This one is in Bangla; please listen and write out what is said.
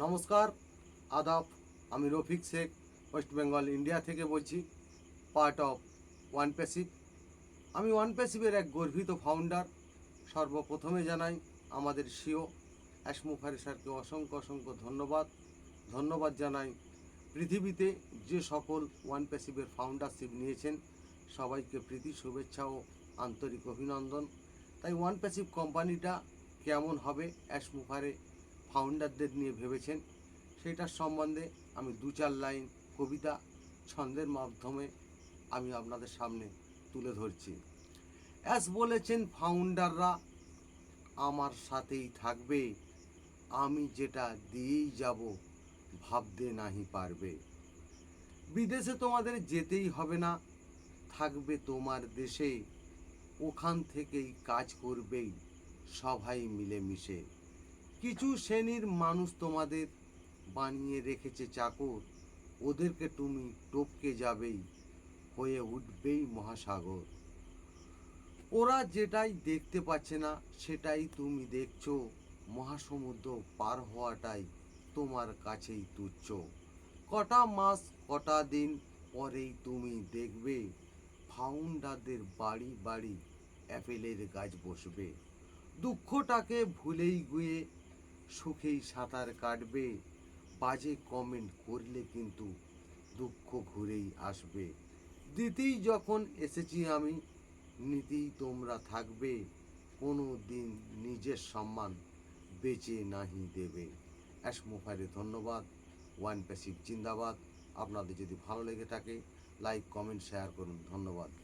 নমস্কার, আদাব। আমি রফিক শেখ, ওয়েস্ট বেঙ্গল ইন্ডিয়া থেকে বলছি, পার্ট অফ ওয়ান প্যাসিভ। আমি ওয়ান প্যাসিভের এক গর্বিত ফাউন্ডার। সর্বপ্রথমে জানাই আমাদের সিও অ্যাশমুখারি স্যারকে অসংখ্য অসংখ্য ধন্যবাদ জানাই পৃথিবীতে যে সকল ওয়ান প্যাসিভের ফাউন্ডারশিপ নিয়েছেন সবাইকে প্রীতি শুভেচ্ছা ও আন্তরিক অভিনন্দন। তাই ওয়ান প্যাসিভ কোম্পানিটা কেমন হবে অ্যাশমুখারে ফাউন্ডারদের নিয়ে ভেবেছেন, সেটার সম্বন্ধে আমি দু চার লাইন কবিতা ছন্দের মাধ্যমে আমি আপনাদের সামনে তুলে ধরছি। অ্যাশ বলেছেন ফাউন্ডাররা আমার সাথেই থাকবে, আমি যেটা দিয়েই যাব ভাবতে নাহি পারবে। বিদেশে তোমাদের যেতেই হবে না, থাকবে তোমার দেশে, ওখান থেকেই কাজ করবেই সবাই মিলেমিশে। কিছু শ্রেণীর মানুষ তোমাদের বানিয়ে রেখেছে চাকর, ওদেরকে তুমি টপকে যাবেই, হয়ে উঠবেই মহাসাগর। ওরা যেটাই দেখতে পাচ্ছে না সেটাই তুমি দেখছো, মহাসমুদ্র পার হওয়াটাই তোমার কাছেই তুচ্ছ। কটা মাস কটা দিন পরেই তুমি দেখবে, ফাউন্ডারদের বাড়ি বাড়ি অ্যাপেলের গাছ বসবে। দুঃখটাকে ভুলেই গিয়ে সুখেই সাঁতার কাটবে, বাজে কমেন্ট করলে কিন্তু দুঃখ ঘুরেই আসবে। দিতেই যখন এসেছি আমি, নীতিই তোমরা থাকবে, কোনো দিন নিজের সম্মান বেঁচে নাহি দেবে। অ্যাশমুখারে ধন্যবাদ। ওয়ান প্যাসিভ জিন্দাবাদ। আপনাদের যদি ভালো লেগে থাকে লাইক কমেন্ট শেয়ার করুন। ধন্যবাদ।